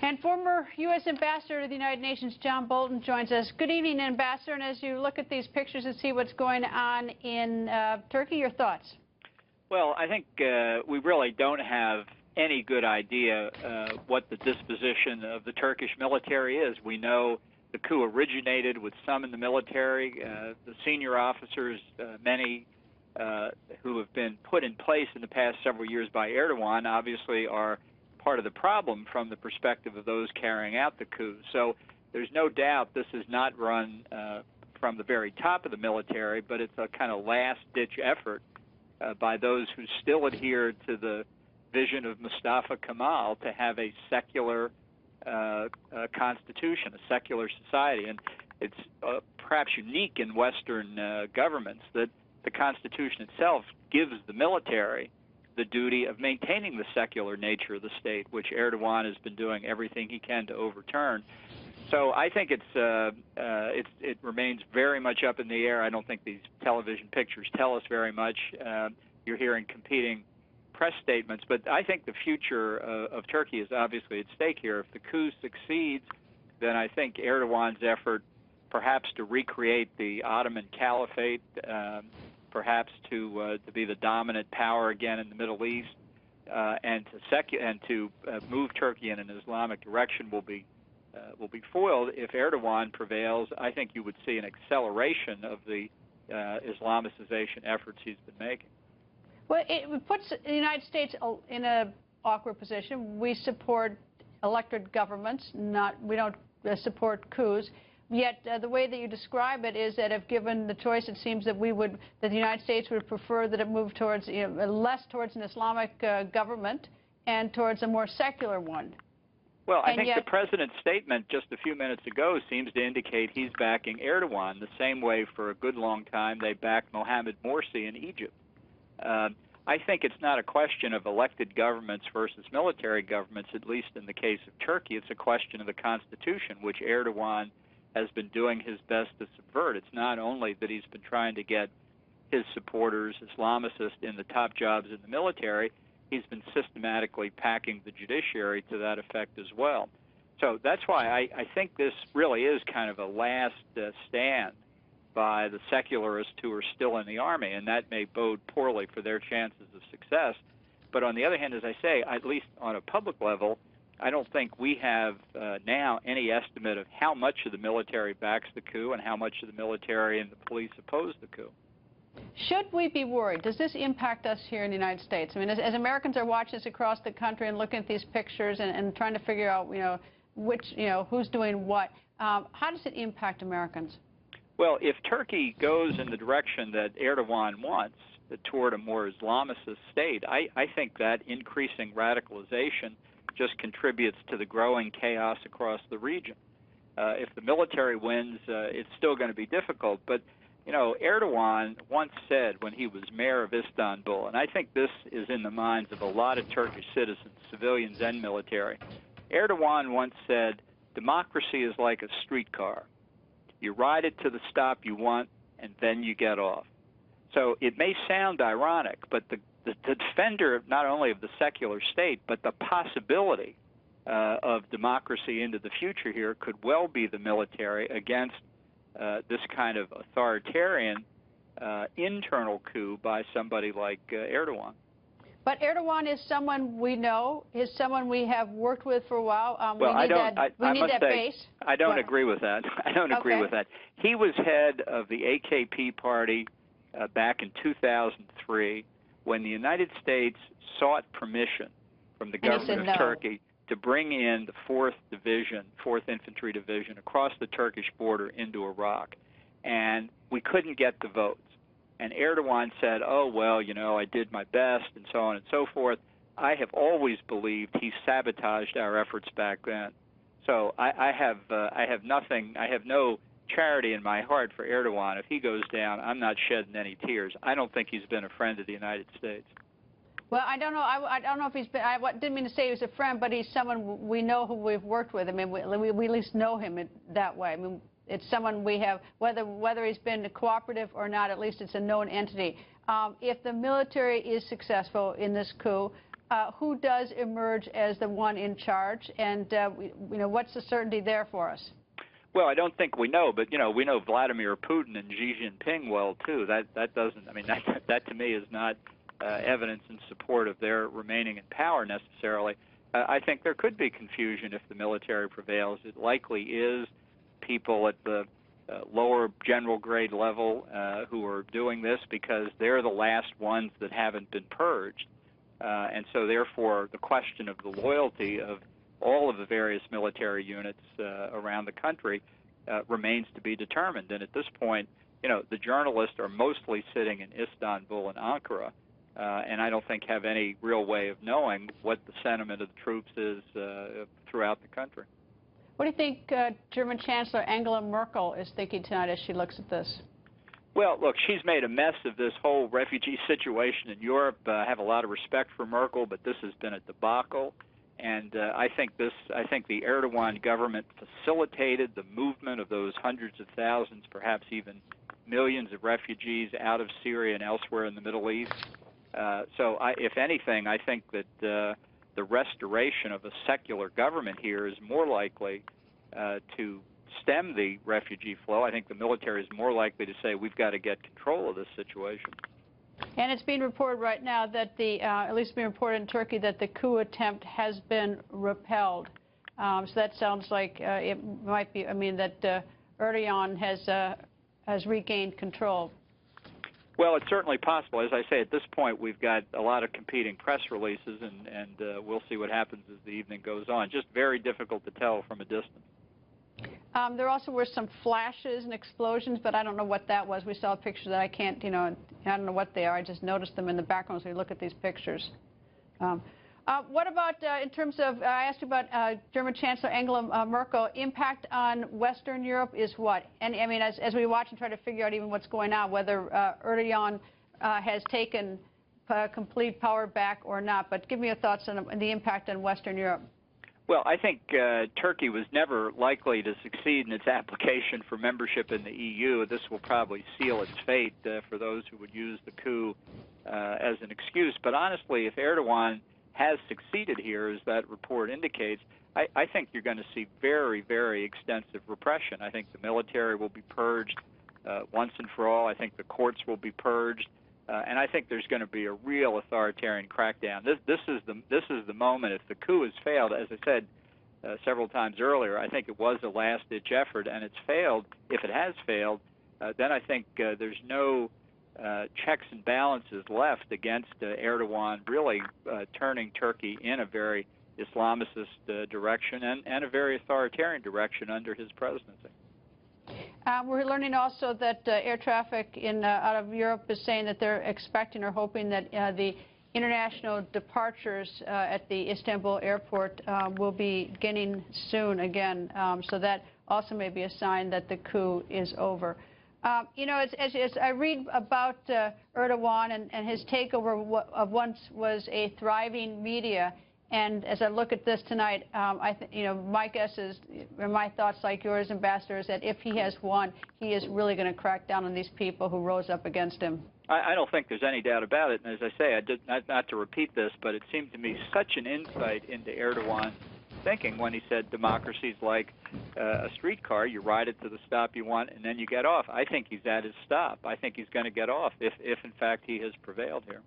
And former U.S. Ambassador to the United Nations, John Bolton, joins us. Good evening, Ambassador. And as you look at these pictures and see what's going on in Turkey, your thoughts? Well, I think we really don't have any good idea what the disposition of the Turkish military is. We know the coup originated with some in the military. The senior officers, many who have been put in place in the past several years by Erdogan, obviously are part of the problem from the perspective of those carrying out the coup. So there's no doubt this is not run from the very top of the military, but it's a kind of last-ditch effort by those who still adhere to the vision of Mustafa Kemal to have a secular constitution, a secular society. And it's perhaps unique in Western governments that the Constitution itself gives the military the duty of maintaining the secular nature of the state, which Erdogan has been doing everything he can to overturn. So I think it remains very much up in the air. I don't think these television pictures tell us very much. You're hearing competing press statements, but I think the future of Turkey is obviously at stake here. If the coup succeeds, then I think Erdogan's effort perhaps to recreate the Ottoman Caliphate, perhaps to be the dominant power again in the Middle East, and to move Turkey in an Islamic direction will be foiled. If Erdogan prevails, I think you would see an acceleration of the Islamicization efforts he's been making. Well, it puts the United States in an awkward position. We support elected governments, we don't support coups. Yet the way that you describe it is that if given the choice, it seems that the United States would prefer that it move towards, less towards an Islamic government and towards a more secular one. Well, I think the president's statement just a few minutes ago seems to indicate he's backing Erdogan the same way for a good long time they backed Mohamed Morsi in Egypt. I think it's not a question of elected governments versus military governments, at least in the case of Turkey. It's a question of the Constitution, which Erdogan has been doing his best to subvert. It's not only that he's been trying to get his supporters, Islamicists, in the top jobs in the military, he's been systematically packing the judiciary to that effect as well. So that's why I think this really is kind of a last stand by the secularists who are still in the army, and that may bode poorly for their chances of success. But on the other hand, as I say, at least on a public level, I don't think we have now any estimate of how much of the military backs the coup and how much of the military and the police oppose the coup. Should we be worried? Does this impact us here in the United States? I mean, as Americans are watching this across the country and looking at these pictures and trying to figure out, who's doing what, how does it impact Americans? Well, if Turkey goes in the direction that Erdogan wants, toward a more Islamicist state, I think that increasing radicalization just contributes to the growing chaos across the region. If the military wins, it's still going to be difficult. But, Erdogan once said when he was mayor of Istanbul, and I think this is in the minds of a lot of Turkish citizens, civilians and military, Erdogan once said, democracy is like a streetcar. You ride it to the stop you want, and then you get off. So it may sound ironic, but the defender not only of the secular state, but the possibility of democracy into the future here could well be the military against this kind of authoritarian internal coup by somebody like Erdogan. But Erdogan is someone we know, is someone we have worked with for a while. Well, we need that base. I don't agree with that. I don't agree with that. He was head of the AKP party back in 2003 when the United States sought permission from the government of Turkey to bring in the 4th Division, 4th Infantry Division, across the Turkish border into Iraq. And we couldn't get the votes. And Erdogan said, oh, well, I did my best, and so on and so forth. I have always believed he sabotaged our efforts back then. So I have no charity in my heart for Erdogan. If he goes down, I'm not shedding any tears. I don't think he's been a friend of the United States. Well, I don't know. I don't know if he's been. I didn't mean to say he was a friend, but he's someone we know who we've worked with. I mean, we at least know him that way. I mean, it's someone we have, whether he's been cooperative or not, at least it's a known entity. If the military is successful in this coup, who does emerge as the one in charge, and what's the certainty there for us? Well, I don't think we know, but we know Vladimir Putin and Xi Jinping well too. That doesn't. I mean, that to me is not evidence in support of their remaining in power necessarily. I think there could be confusion if the military prevails. It likely is people at the lower general grade level who are doing this because they're the last ones that haven't been purged. And so therefore the question of the loyalty of all of the various military units around the country remains to be determined. And at this point, the journalists are mostly sitting in Istanbul and Ankara, and I don't think have any real way of knowing what the sentiment of the troops is throughout the country. What do you think German Chancellor Angela Merkel is thinking tonight as she looks at this? Well, look, she's made a mess of this whole refugee situation in Europe. I have a lot of respect for Merkel, but this has been a debacle. And I think the Erdogan government facilitated the movement of those hundreds of thousands, perhaps even millions of refugees out of Syria and elsewhere in the Middle East. So if anything, I think that the restoration of a secular government here is more likely to stem the refugee flow. I think the military is more likely to say we've got to get control of this situation. And it's being reported right now that at least it's being reported in Turkey, that the coup attempt has been repelled. So that sounds like it might be, that Erdogan has regained control. Well, it's certainly possible. As I say, at this point, we've got a lot of competing press releases, and we'll see what happens as the evening goes on. Just very difficult to tell from a distance. There also were some flashes and explosions, but I don't know what that was. We saw a picture that I can't, I don't know what they are. I just noticed them in the background as we look at these pictures. What about in terms of, I asked you about German Chancellor Angela Merkel, impact on Western Europe is what? And I mean, as we watch and try to figure out even what's going on, whether Erdogan has taken complete power back or not. But give me your thoughts on the impact on Western Europe. Well, I think Turkey was never likely to succeed in its application for membership in the EU. This will probably seal its fate for those who would use the coup as an excuse. But honestly, if Erdogan has succeeded here, as that report indicates, I think you're going to see very, very extensive repression. I think the military will be purged once and for all. I think the courts will be purged. And I think there's going to be a real authoritarian crackdown. This is the moment. If the coup has failed, as I said several times earlier, I think it was a last-ditch effort, and it's failed. If it has failed, then I think there's no checks and balances left against Erdogan really turning Turkey in a very Islamicist direction and a very authoritarian direction under his presidency. We're learning also that air traffic out of Europe is saying that they're expecting or hoping that the international departures at the Istanbul airport will be beginning soon again. So that also may be a sign that the coup is over. As I read about Erdogan and his takeover of once was a thriving media, and as I look at this tonight, my guess is, or my thoughts like yours, Ambassador, is that if he has won, he is really going to crack down on these people who rose up against him. I don't think there's any doubt about it. And as I say, not to repeat this, but it seemed to me such an insight into Erdogan's thinking when he said democracy's like a streetcar. You ride it to the stop you want, and then you get off. I think he's at his stop. I think he's going to get off if in fact, he has prevailed here.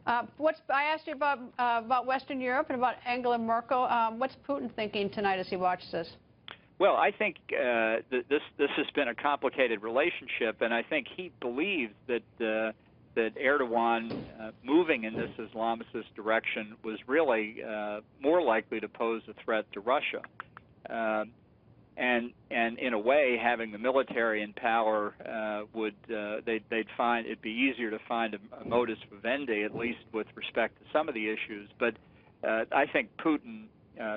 I asked you about Western Europe and about Angela Merkel. What's Putin thinking tonight as he watches this? Well, I think this has been a complicated relationship, and I think he believes that that Erdogan moving in this Islamicist direction was really more likely to pose a threat to Russia. And in a way, having the military in power they'd find it'd be easier to find a modus vivendi, at least with respect to some of the issues. But I think Putin,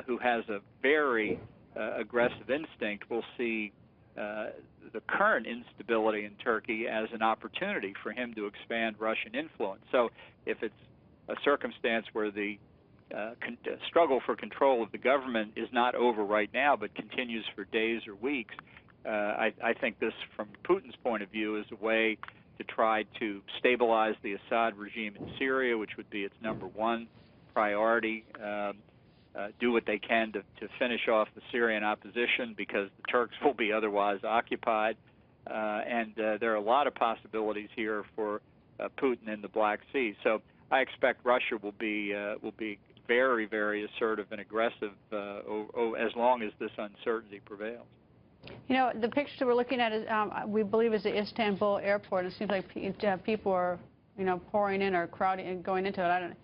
who has a very aggressive instinct, will see the current instability in Turkey as an opportunity for him to expand Russian influence. So if it's a circumstance where the struggle for control of the government is not over right now but continues for days or weeks, I think this, from Putin's point of view, is a way to try to stabilize the Assad regime in Syria, which would be its #1 priority, do what they can to finish off the Syrian opposition because the Turks will be otherwise occupied. And there are a lot of possibilities here for Putin in the Black Sea. So I expect Russia will be very, very assertive and aggressive as long as this uncertainty prevails. You know, the picture we're looking at is, we believe, is the Istanbul airport. It seems like people are, you know, pouring in or crowding and going into it.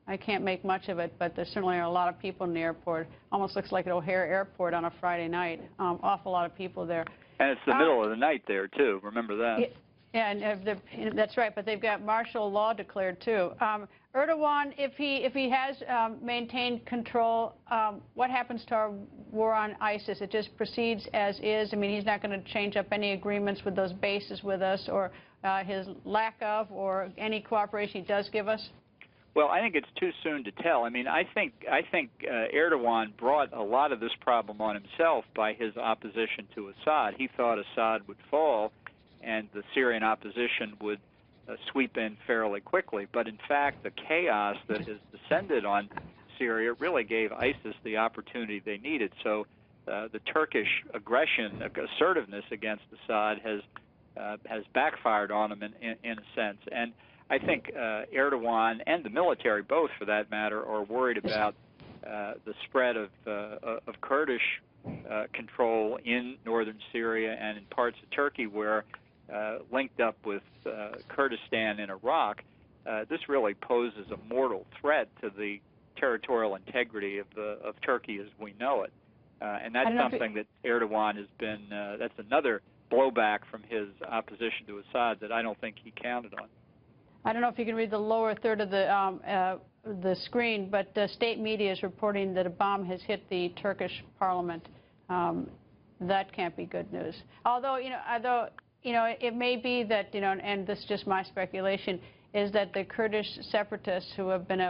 I can't make much of it, but there certainly are a lot of people in the airport. Almost looks like an O'Hare airport on a Friday night. Awful lot of people there. And it's the middle of the night there, too. Remember that. Yeah, and that's right, but they've got martial law declared, too. Erdogan, if he has maintained control, what happens to our war on ISIS? It just proceeds as is? I mean, he's not going to change up any agreements with those bases with us, or his lack of, or any cooperation he does give us? Well, I think it's too soon to tell. I mean, I think Erdogan brought a lot of this problem on himself by his opposition to Assad. He thought Assad would fall and the Syrian opposition would sweep in fairly quickly. But in fact, the chaos that has descended on Syria really gave ISIS the opportunity they needed. So the Turkish aggression, assertiveness against Assad has backfired on him in a sense. And I think Erdogan and the military, both for that matter, are worried about the spread of Kurdish control in northern Syria and in parts of Turkey where, linked up with Kurdistan in Iraq, this really poses a mortal threat to the territorial integrity of Turkey as we know it. And that's something that Erdogan has been, that's another blowback from his opposition to Assad that I don't think he counted on. I don't know if you can read the lower third of the screen, but the state media is reporting that a bomb has hit the Turkish parliament. That can't be good news. Although, it may be that, and this is just my speculation, is that the Kurdish separatists who have been,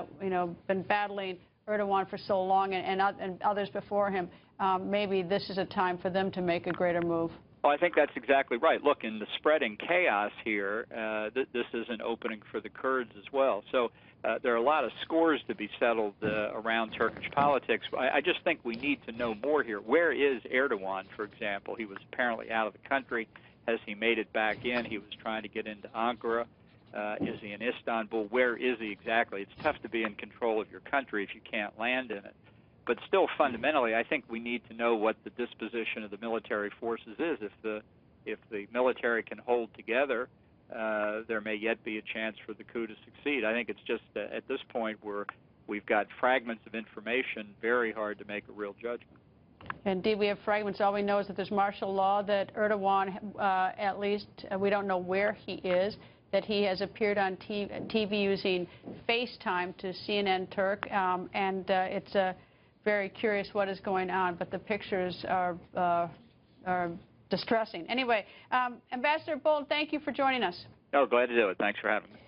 been battling Erdogan for so long and others before him, maybe this is a time for them to make a greater move. Well, I think that's exactly right. Look, in the spreading chaos here, this is an opening for the Kurds as well. So there are a lot of scores to be settled around Turkish politics. I just think we need to know more here. Where is Erdogan, for example? He was apparently out of the country. Has he made it back in? He was trying to get into Ankara. Is he in Istanbul? Where is he exactly? It's tough to be in control of your country if you can't land in it. But still, fundamentally, I think we need to know what the disposition of the military forces is. If the military can hold together, there may yet be a chance for the coup to succeed. I think it's just at this point where we've got fragments of information, very hard to make a real judgment. Indeed, we have fragments. All we know is that there's martial law, that Erdogan, at least, we don't know where he is, that he has appeared on TV using FaceTime to CNN Turk, and it's very curious what is going on, but the pictures are distressing. Anyway, Ambassador Bolton, thank you for joining us. Oh, glad to do it. Thanks for having me.